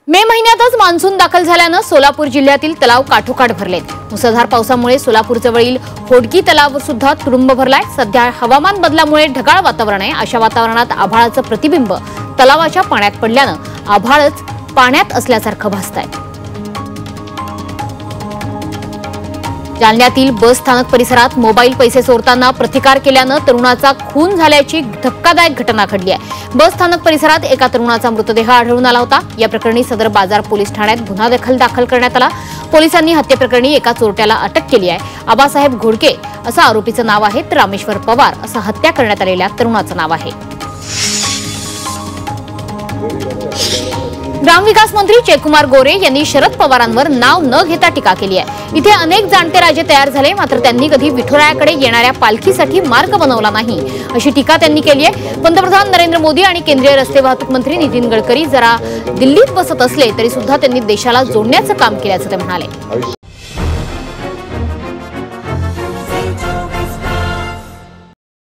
मे महिन्यातच मान्सून दाखल झाल्याने सोलापूर जिल्ह्यातील तलाव काठोकाठ भरलेत। मुसळधार पावसामुळे सोलापूर जवळील होडकी तलाव सुद्धा तुडुंब भरलाय। सध्या हवामान बदलामुळे ढगाळ वातावरण आहे। अशा वातावरणात आभाळाचं प्रतिबिंब तलावाच्या पाण्यात पडल्याने आभाळच पाण्यात असल्यासारखं भासतंय। जालन्यातील बस स्थानक परिसरात मोबाईल पैसे चोरताना प्रतिकार केल्याने तरुणाचा खून झाल्याची धक्कादायक घटना घडली आहे। बस स्थानक परिसरात एका तरुणाचा मृतदेह आढळून आला होता। या प्रकरणी सदर बाजार पोलीस ठाण्यात गुन्हा दाखल करण्यात आला। पोलिसांनी हत्येप्रकरणी एका चोरट्याला अटक केली आहे। आबासाहेब घोडके असं आरोपीचं नाव आहे, तर रामेश्वर पवार असं हत्या करण्यात आलेल्या तरुणाचं नाव आहे। ग्रामविकास मंत्री जयकुमार गोरे यांनी शरद पवारांवर नाव न घेता टीका केली आहे। इथे अनेक जाणते राजे तयार झाले, मात्र त्यांनी कधी विठुरायाकडे येणाऱ्या पालखीसाठी मार्ग बनवला नाही, अशी टीका त्यांनी केली आहे। पंतप्रधान नरेंद्र मोदी आणि केंद्रीय रस्ते वाहतूक मंत्री नितीन गडकरी जरा दिल्लीत बसत असले तरी सुद्धा त्यांनी देशाला जोडण्याचं काम केल्याचं ते म्हणाले।